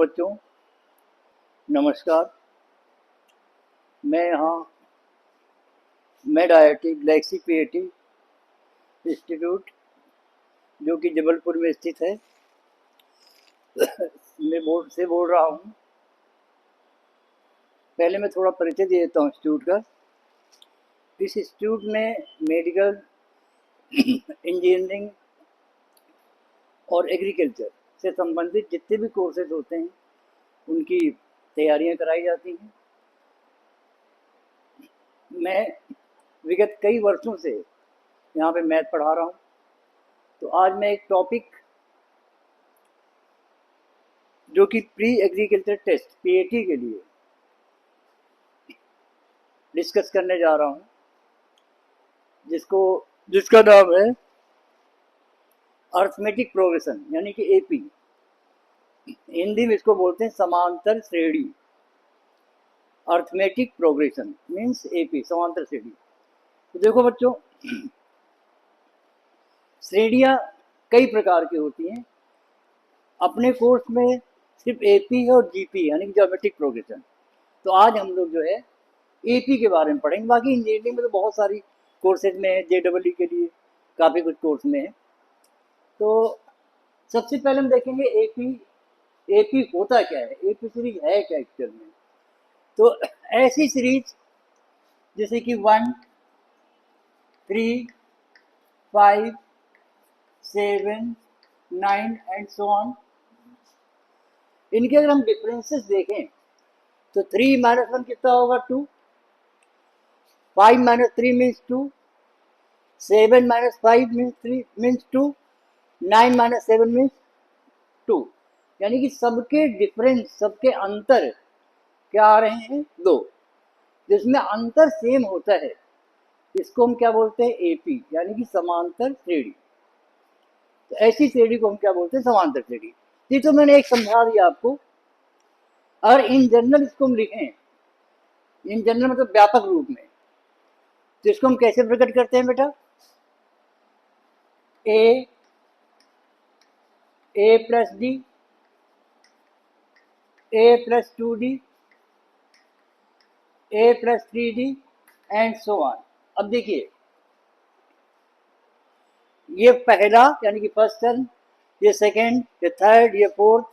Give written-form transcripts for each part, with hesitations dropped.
बच्चों, नमस्कार। मैं यहाँ made IIT Galaxy PAT institute जो कि जबलपुर में स्थित है मैं बोर्ड से बोल रहा हूँ। पहले मैं थोड़ा परिचय दे देता हूँ इंस्टीट्यूट का। इस इंस्टीट्यूट में मेडिकल, इंजीनियरिंग और एग्रीकल्चर से संबंधित जितने भी कोर्सेज होते हैं उनकी तैयारियां कराई जाती हैं। मैं विगत कई वर्षों से यहाँ पे मैथ पढ़ा रहा हूँ। तो आज मैं एक टॉपिक जो कि प्री एग्रीकल्चर टेस्ट PAT के लिए डिस्कस करने जा रहा हूँ, जिसका नाम है अर्थमेटिक प्रोग्रेशन, यानी कि AP। हिंदी में इसको बोलते हैं समांतर श्रेणी। अर्थमेटिक प्रोग्रेशन मीन्स AP, समांतर श्रेणी। तो देखो बच्चों, श्रेणियाँ कई प्रकार की होती हैं। अपने कोर्स में सिर्फ AP है और GP यानी कि ज्योमेट्रिक प्रोग्रेशन। तो आज हम लोग जो है AP के बारे में पढ़ेंगे। बाकी इंजीनियरिंग में तो बहुत सारी कोर्सेज में है, JEE के लिए काफ़ी कुछ कोर्स में है। तो सबसे पहले हम देखेंगे AP होता क्या है, AP सीरीज है क्या एक्चुअल में। तो ऐसी सीरीज जैसे कि 1, 3, 5, 7, 9 एंड सो ऑन, इनके अगर हम डिफरेंसेस देखें तो 3 - 1 कितना होगा, 2। 5 - 3 मीन्स 2। 7 - 5 मीन्स 2। 9 - 7 मीन्स 2। यानी कि सबके डिफरेंस, सबके अंतर क्या आ रहे हैं, 2। जिसमें अंतर सेम होता है इसको हम क्या बोलते हैं, AP यानी कि समांतर श्रेणी। तो ऐसी श्रेणी को हम क्या बोलते हैं, समांतर श्रेणी। ये तो मैंने एक समझा दिया आपको। अगर इन जनरल इसको हम लिखें, इन जनरल मतलब व्यापक रूप में, तो इसको हम कैसे प्रकट करते हैं बेटा, A plus D, A plus 2D, A plus 3D and so on. अब देखिए, ये पहला यानी कि फर्स्ट टर्म, ये सेकेंड, ये थर्ड, ये फोर्थ।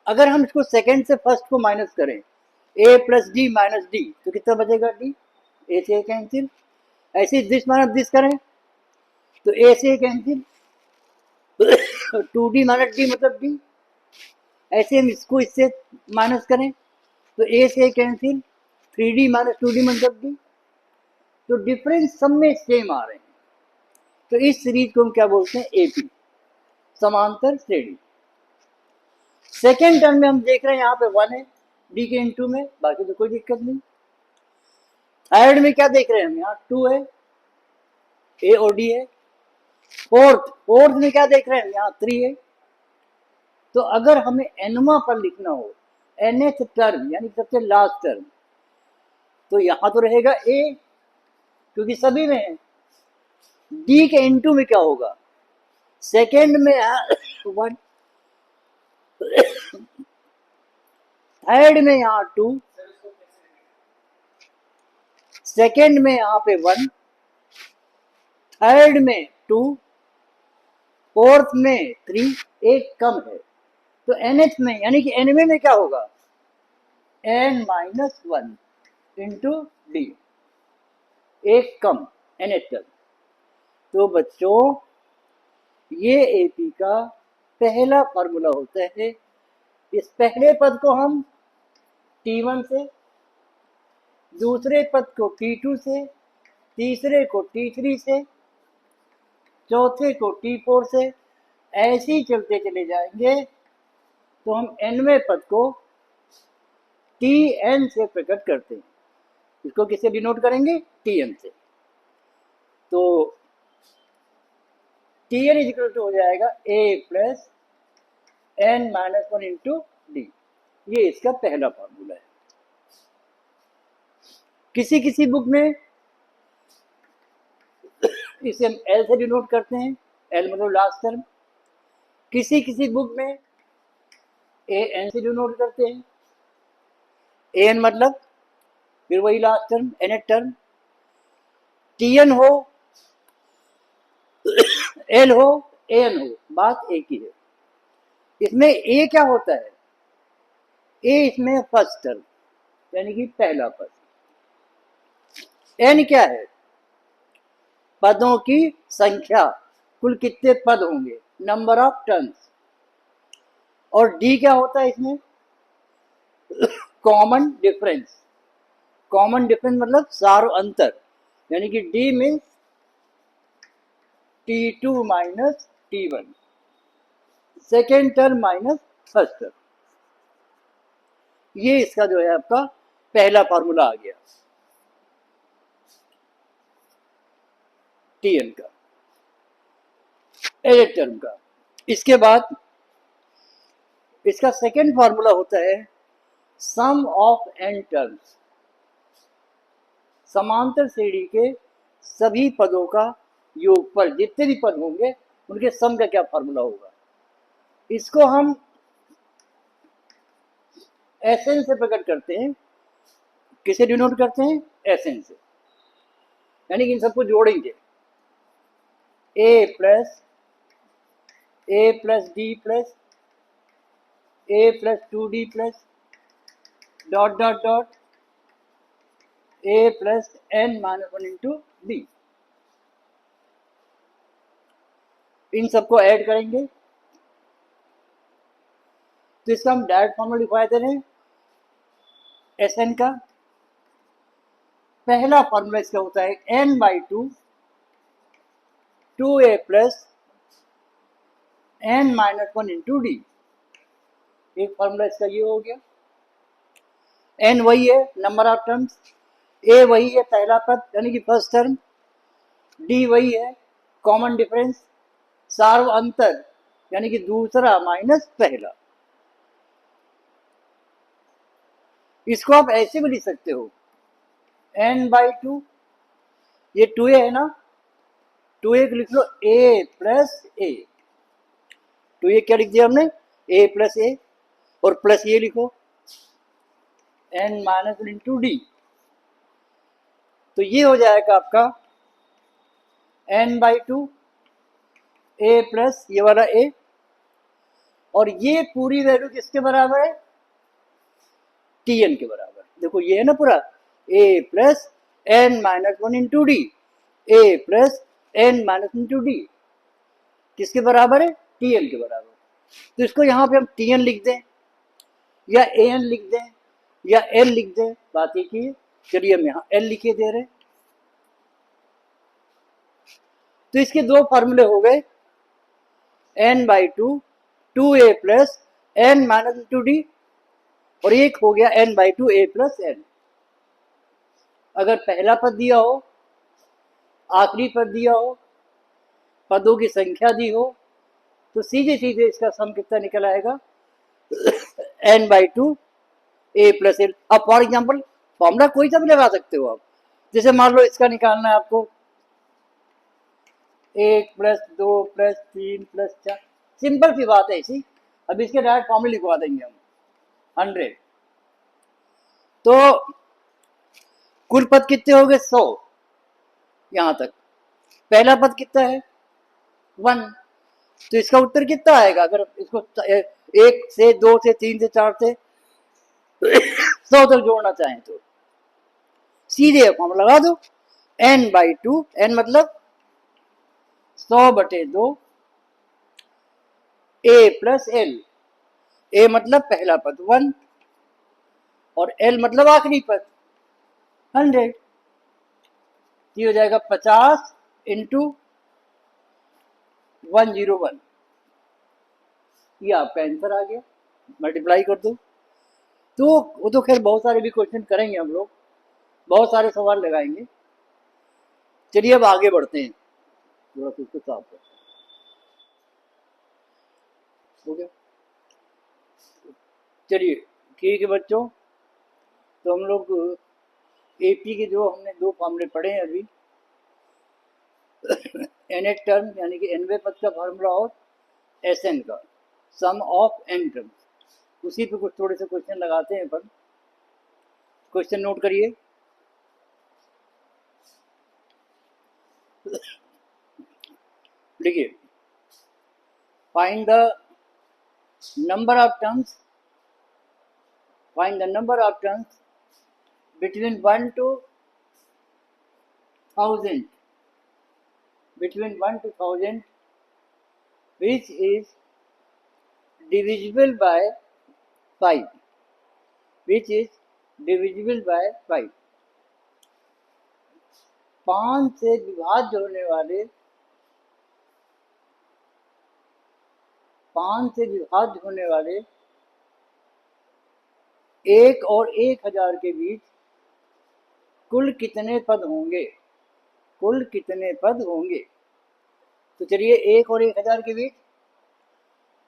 अगर हम इसको सेकेंड से फर्स्ट को माइनस करें, A plus D minus D, तो कितना बचेगा, D। A से कैंसिल। ऐसे दिस माइनस दिस करें तो A से कैंसिल, 2D माइनस D मतलब D। ऐसे हम इसको इससे माइनस करें तो A से कैंसिल, 3D माइनस 2D मतलब D। तो डिफरेंस सब में सेम आ रहे हैं। तो इस सीरीज को हम क्या बोलते हैं, AP, समांतर श्रेणी। सेकेंड टर्म में हम देख रहे हैं यहाँ पे 1 है D के इनटू में, बाकी तो कोई दिक्कत नहीं। थर्ड में क्या देख रहे हैं हम, यहाँ 2 है, A और D है। फोर्थ में क्या देख रहे हैं, यहाँ 3 है। तो अगर हमें nवां पर लिखना हो, nth टर्म यानी सबसे लास्ट टर्म, तो यहां तो रहेगा A क्योंकि सभी में है। D के इनटू में क्या होगा, सेकेंड में 1, थर्ड में यहाँ 2, सेकेंड में यहाँ पे 1, थर्ड में 2, फोर्थ में 3, एक कम है। तो nth में यानी कि nवें में क्या होगा, n-1 इंटू D, एक कम, nth टर्म। तो बच्चों, ये AP का पहला फार्मूला होता है। इस पहले पद को हम T1 से, दूसरे पद को T2 से, तीसरे को T3 से, चौथे को T4 से, ऐसे ही चलते चले जाएंगे। तो हम nवें पद को Tn से प्रकट करते हैं। इसको किससे डिनोट करेंगे, Tn से। तो Tn इक्वल टू हो जाएगा A plus n-1 into D। ये इसका पहला फार्मूला है। किसी किसी बुक में इसे हम L से डिनोट करते हैं, L मतलब लास्ट टर्म। किसी किसी बुक में ए एन से डिनोट करते हैं। ए एन मतलब फिर वही last term N term, T N हो एल हो ए एन हो, बात एक ही है। इसमें ए क्या होता है, ए इसमें फर्स्ट टर्म यानी कि पहला पद। एन क्या है, पदों की संख्या, कुल कितने पद होंगे, नंबर ऑफ टर्म्स। और डी क्या होता है इसमें, कॉमन डिफरेंस। कॉमन डिफरेंस मतलब सार अंतर, यानी कि D means T2 minus T1, second term minus first term. ये इसका जो है आपका पहला फॉर्मूला आ गया Tn का, एज टर्म का। इसके बाद इसका सेकेंड फॉर्मूला होता है सम ऑफ एन टर्म्स। समांतर श्रेणी के सभी पदों का योगफल, जितने भी पद होंगे उनके सम का क्या फॉर्मूला होगा। इसको हम एसएन से प्रकट करते हैं। किसे डिनोट करते हैं, एसएन से, यानी कि इन सबको जोड़ेंगे, a plus d plus a plus 2d plus dot dot dot a plus N minus 1 into d. इन सबको ऐड करेंगे तो इसका हम डायरेक्ट फॉर्मूला लिखवा दे रहे हैं एस एन का। पहला फॉर्मूला इसका होता है N by two A plus N minus 1 into D. एक फॉर्मूला इसका ये हो गया। एन वही है नंबर ऑफ टर्म्स, ए वही है पहला पद यानी कि फर्स्ट टर्म, डी वही है कॉमन डिफरेंस, सार्व अंतर यानी कि दूसरा माइनस पहला। इसको आप ऐसे भी लिख सकते हो एन बाई टू, ये 2a है ना, 2a को लिख लो ए प्लस ए। 2a क्या लिख दिया हमने, ए प्लस ए, और प्लस ये लिखो एन माइनस इंटू डी। तो ये हो जाएगा आपका N by two A plus ये वाला ए, और ये पूरी वैल्यू किसके बराबर है, टी एन के बराबर। देखो ये है ना पूरा a plus N minus 1 into d, a plus N minus into d किसके बराबर है, टी एन के बराबर। तो इसको यहाँ पे हम टी एन लिख दें या ए एन लिख दें या एल लिख दें, बात एक ही है। चलिए हम यहाँ एल लिखे दे रहे हैं। तो इसके दो फॉर्मूले हो गए, N by two A plus N minus into D, और एक हो गया N by two A plus N. अगर पहला पद दिया हो, आखिरी पद दिया हो, पदों की संख्या दी हो, तो सीधे सीधे इसका सम कितना निकल आएगा, N by two A plus L. अब फॉर एग्जाम्पल फॉर्मूला कोई सा भी लगा सकते हो आप, जैसे मान लो इसका निकालना है आपको 1 प्लस 2 प्लस 3 प्लस 4, सिंपल सी बात है ऐसी। अब इसके डायरेक्ट फॉर्मूले लिखवा देंगे हम 100। तो कुल पद कितने हो गए, 100 यहां तक। पहला पद कितना है 1, तो इसका उत्तर कितना आएगा, अगर इसको 1 से 2 से 3 से 4 से 100 तक जोड़ना चाहें तो सीधे फॉर्मूला लगा दो, एन बाई टू, एन मतलब 100/2 ए प्लस एल। ए मतलब पहला पद 1 और एल मतलब आखिरी पद 100। ये हो जाएगा 50 इंटू 101। ये आपका आंसर आ गया, मल्टीप्लाई कर दो। तो वो तो खैर बहुत सारे भी क्वेश्चन करेंगे हम लोग, बहुत सारे सवाल लगाएंगे। चलिए अब आगे बढ़ते हैं, थोड़ा सा इसको साफ करते हैं। हो गया, चलिए ठीक है बच्चों। तो हम लोग एपी के जो हमने 2 फॉर्मूले पढ़े हैं अभी, एन एच टर्म यानी कि एनवे पद का फॉर्मूला और एस एन का, सम ऑफ एन टर्म, उसी पे कुछ थोड़े से क्वेश्चन लगाते हैं अपन। क्वेश्चन नोट करिए। देखिए, find the number of terms, find the number of terms between 1 to 1000, between 1 to 1000 which is divisible by 5, which is divisible by 5। 5 से विभाज्य होने वाले, 5 से विभाज्य होने वाले 1 और 1000 के बीच कुल कितने पद होंगे, कुल कितने पद होंगे। तो चलिए 1 और 1000 के बीच,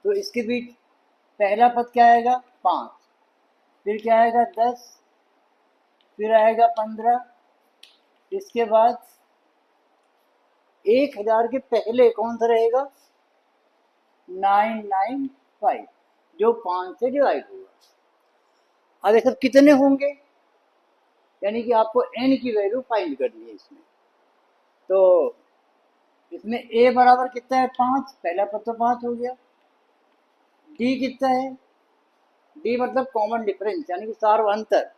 तो इसके बीच पहला पद क्या आएगा 5, फिर क्या आएगा 10, फिर आएगा 15, इसके बाद 1000 के पहले कौन सा रहेगा 995, जो 5 से डिवाइड होगा। अब ये सब कितने होंगे, यानी कि आपको n की वैल्यू फाइंड करनी है इसमें। तो इसमें a बराबर कितना है 5, पहला पद तो 5 हो गया। d कितना है, d मतलब कॉमन डिफरेंस, यानी कि सार्वअंतर,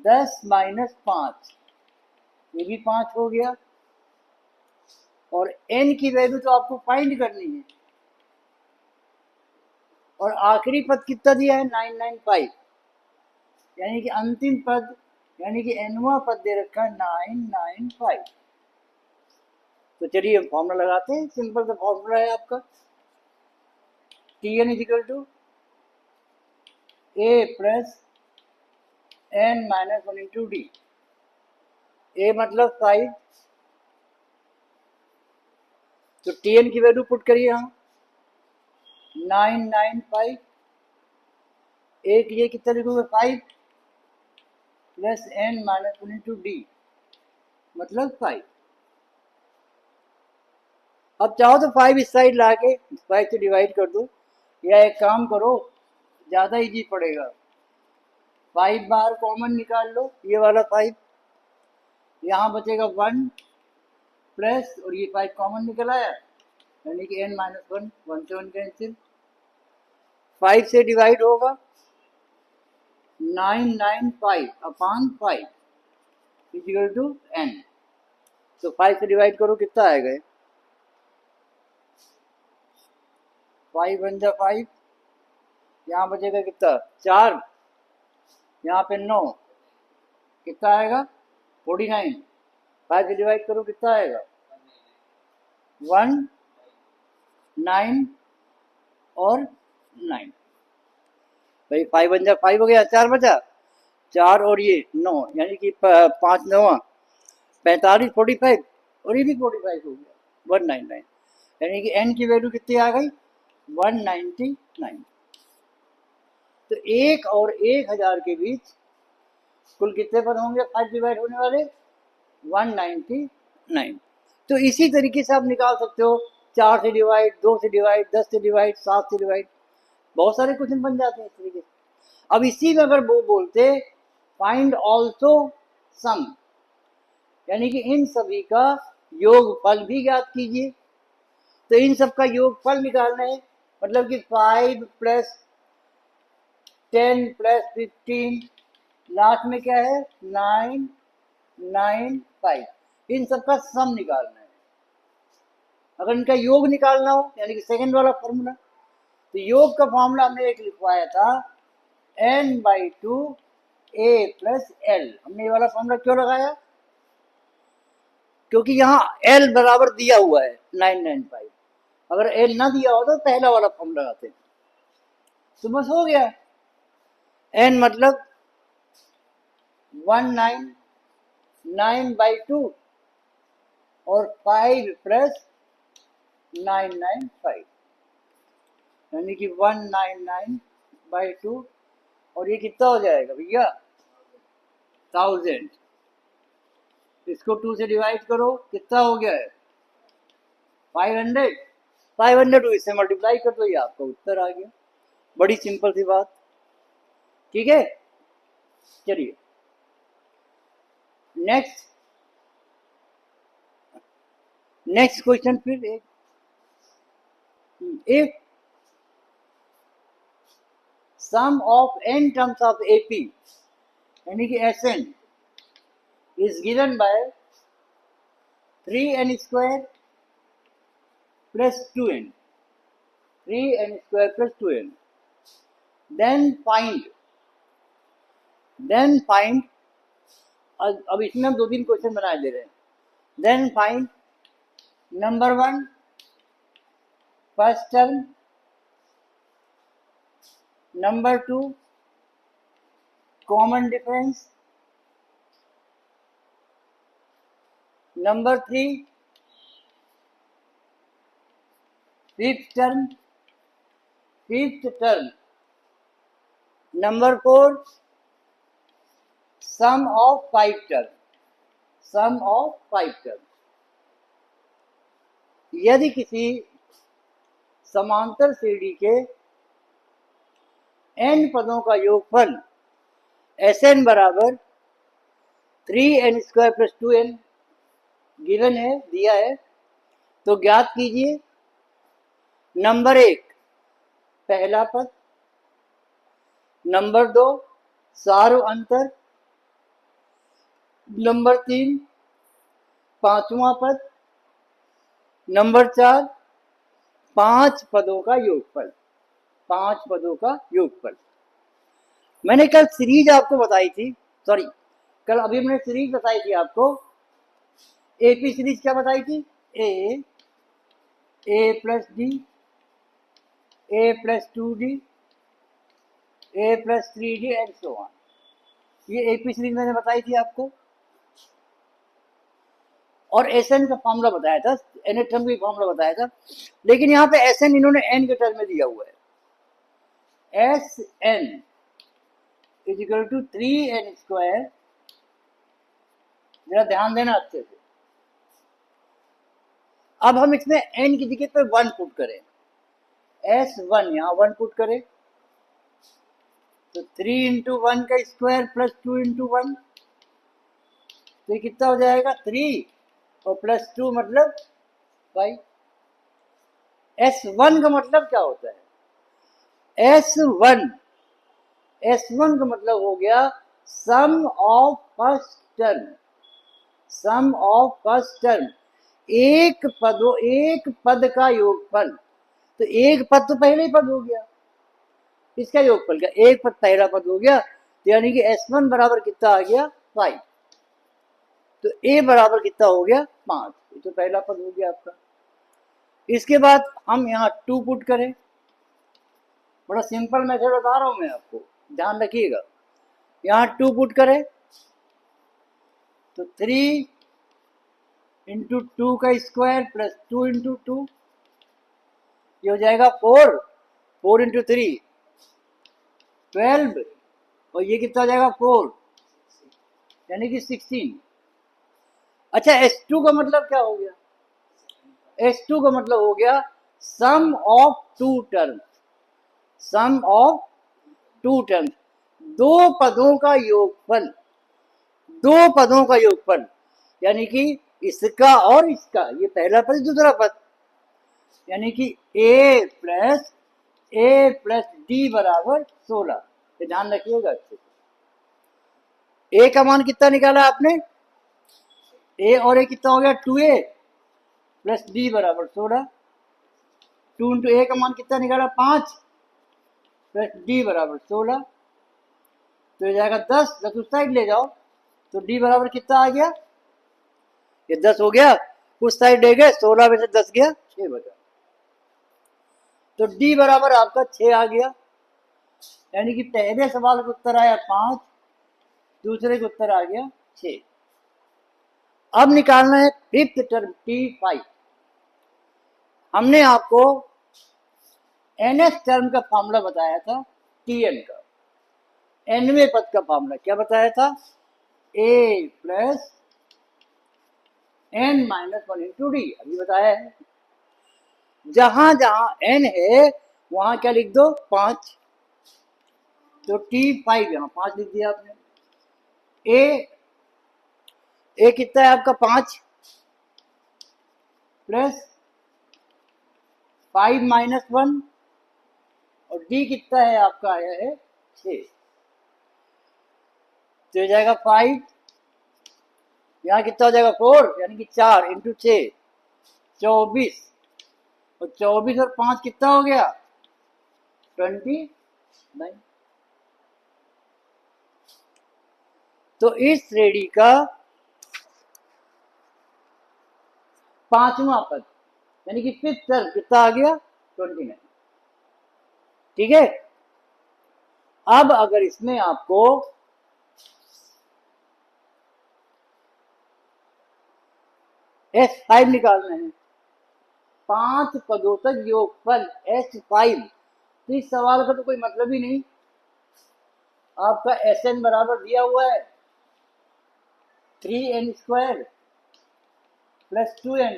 10 माइनस 5, ये भी 5 हो गया। और n की वैल्यू तो आपको फाइंड करनी है। और आखिरी पद कितना दिया है 995, यानी कि अंतिम पद, यानी कि nवां पद दे रखा है 995। तो चलिए हम फॉर्मूला लगाते हैं, सिंपल सा फॉर्मूला है आपका, Tn is equal to a plus n minus 1 into D. a मतलब 5, तो Tn की वैल्यू पुट करिए यहाँ 995, एक ये कितना लिखोगे 5 plus n minus 1 into D मतलब 5। अब चाहो तो 5 इस साइड ला के 5 से डिवाइड कर दो, या एक काम करो ज़्यादा इजी पड़ेगा, 5 बाहर कॉमन निकाल लो, ये वाला 5, यहाँ बचेगा 1 प्लस, और ये 5 कॉमन निकल आया, यानी कि n माइनस 1, 1 से 1 कैंसिल, 5 से डिवाइड होगा 995 अपॉन 5 इक्वल टू n। तो 5 से डिवाइड करो कितना आएगा, 5 बन जा 5, यहाँ बचेगा कितना 4, यहाँ पे 9, कितना आएगा 49, 5 से डिवाइड करो कितना आएगा 1 9 और 9। भाई 5 बन जा 5 हो गया, 4 बचा, 4 और ये 9, यानी कि 5 9 45, 45, और ये भी 45 हो गया 199, यानी कि n की वैल्यू कितनी आ गई 199। तो 1 और 1000 के बीच कुल कितने पद होंगे 5 डिवाइड होने वाले 199। तो इसी तरीके से आप निकाल सकते हो, 4 से डिवाइड, 2 से डिवाइड, 10 से डिवाइड, 7 से डिवाइड, बहुत सारे क्वेश्चन बन जाते हैं इस तरीके से। अब इसी में अगर वो बोलते फाइंड ऑल्सो सम, यानी कि इन सभी का योगफल भी ज्ञात कीजिए। तो इन सब का योगफल निकालना है, मतलब कि 5 प्लस 10 प्लस 15, लास्ट में क्या है 995, इन सब का सम निकालना है। अगर इनका योग निकालना हो, यानी कि सेकंड वाला फॉर्मूला, तो योग का फॉर्मूला हमने एक लिखवाया था n/2 a प्लस l। हमने ये वाला फॉर्मूला क्यों लगाया, क्योंकि यहाँ l बराबर दिया हुआ है 995, अगर l ना दिया हो तो पहला वाला फॉर्मूला लगाते हैं, तो बस हो गया। n मतलब 199/2 और 5 प्लस 995, यानी कि 199/2, और ये कितना हो जाएगा भैया 1000। इसको 2 से डिवाइड करो, कितना हो गया है 500, 500 2 इससे मल्टीप्लाई कर दो, ये आपका उत्तर आ गया बड़ी सिंपल सी बात, ठीक है। चलिए नेक्स्ट क्वेश्चन फिर एक, if sum of n terms of AP यानी कि Sn is given by 3n square plus 2n, 3n square plus 2n, then find अब इसमें हम 2-3 क्वेश्चन बनाए दे रहे हैं। Then find number 1 first term, number 2 common difference, number 3 fifth term, number 4 sum of 5 term. यदि किसी समांतर श्रेणी के n पदों का योगफल Sn बराबर 3n square plus 2n given है, दिया है, तो ज्ञात कीजिए नंबर 1 पहला पद, नंबर 2 सार्व अंतर, नंबर 3 पांचवा पद, नंबर 4 5 पदों का योगफल। मैंने कल सीरीज आपको बताई थी, कल मैंने सीरीज बताई थी आपको। AP सीरीज क्या बताई थी? A plus D, A plus 2D, A plus 3D and so on. ये AP सीरीज मैंने बताई थी आपको। और Sn का फॉर्मूला बताया था, n टर्म का फॉर्मूला बताया था, लेकिन यहाँ पे Sn इन्होंने n के टर्म में दिया हुआ है। Sn is equal to 3n square, जरा ध्यान देना अच्छे से। अब हम इसमें n की जगह पे 1 पुट करें, S1 यहाँ 1 पुट करें, तो 3 इंटू 1 का स्क्वायर प्लस 2 इंटू 1, तो ये कितना हो जाएगा 3 और प्लस 2 मतलब 5। S1 का मतलब क्या होता है? S1 का मतलब हो गया सम ऑफ फर्स्ट टर्म, एक पद का योगफल। तो एक पद तो पहले ही पद हो गया, इसका योगफल का एक पद पहला पद हो गया, तो यानी कि S1 बराबर कितना आ गया 5, तो A बराबर कितना हो गया 5, ये तो पहला पद हो गया आपका। इसके बाद हम यहाँ 2 पुट करें, बड़ा सिंपल मेथड बता रहा हूं मैं आपको, ध्यान रखिएगा। यहाँ 2 पुट करें तो 3 इंटू 2 का स्क्वायर प्लस 2 इंटू 2, ये हो जाएगा 4 इंटू 3 12, और ये कितना हो जाएगा 4 यानी कि 16। अच्छा S2 का मतलब क्या हो गया? S2 का मतलब हो गया सम ऑफ टू टर्म्स, दो पदों का योगफल, यानी कि इसका और इसका, ये पहला पद दूसरा पद, यानी कि A प्लस D बराबर 16। ध्यान रखिएगा अच्छे से। A का मान कितना निकाला आपने? A और A कितना हो गया 2A प्लस D बराबर 16। 2 इंटू A का मान कितना निकाला 5 प्लस D बराबर 16, तो ये जाएगा 10 उस साइड ले जाओ, तो D बराबर कितना आ गया? ये 10 हो गया, उस साइड ले गए, 16 में से 10 गया 6 बचा, तो D बराबर आपका 6 आ गया। यानी कि पहले सवाल का उत्तर आया 5, दूसरे का उत्तर आ गया 6। अब निकालना है फिफ्थ टर्म T5। हमने आपको nth टर्म का फॉर्मूला बताया था, Tn का, nवें पद का फॉर्मूला क्या बताया था? A plus n minus 1 into D, अभी बताया है। जहां जहां n है वहां क्या लिख दो 5, तो T5 यहाँ 5 लिख दिया आपने। ए कितना है आपका 5 प्लस 5 माइनस 1, और डी कितना है आपका आया है 6। तो हो जाएगा 5, यहाँ कितना हो जाएगा 4, यानी कि 4 इंटू 6 24, और 24 और 5 कितना हो गया 29। तो इस श्रेणी का 5वां पद यानी कि 5th टर्म कितना आ गया 29। ठीक है। अब अगर इसमें आपको S5 निकालना है, 5 पदों तक योगफल S5, तो इस सवाल का तो कोई मतलब ही नहीं। आपका Sn बराबर दिया हुआ है 3n square plus 2n।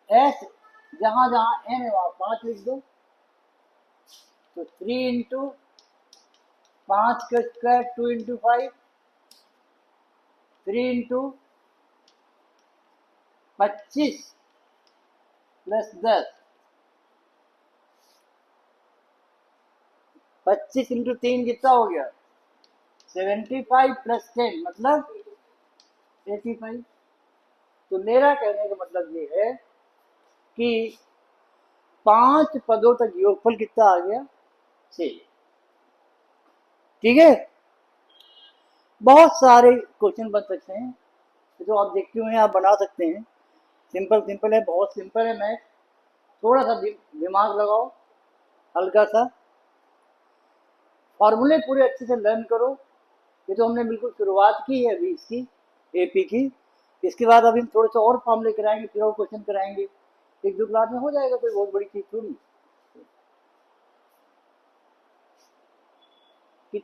S जहां जहां n है वहां 5 लिख दो, तो 3 इंटू 5 का square 2 into 5, 3 into 25 plus 10, 25 into 3 कितना हो गया 75 प्लस 10 मतलब 85। तो मेरा कहने का मतलब ये है कि 5 पदों तक योगफल कितना आ गया 6। ठीक है। बहुत सारे क्वेश्चन बन सकते हैं, जो ऑब्जेक्टिव हैं आप बना सकते हैं। सिंपल है, बहुत सिंपल है मैथ। थोड़ा सा दिमाग लगाओ, हल्का सा फॉर्मूले पूरे अच्छे से लर्न करो। ये तो हमने बिल्कुल शुरुआत की है अभी इसकी एपी की। इसके बाद अभी हम थोड़े से और फॉर्मूले कराएंगे, फिर और क्वेश्चन कराएंगे। 1-2 क्लास में हो जाएगा, कोई बहुत बड़ी चीज़ थोड़ी।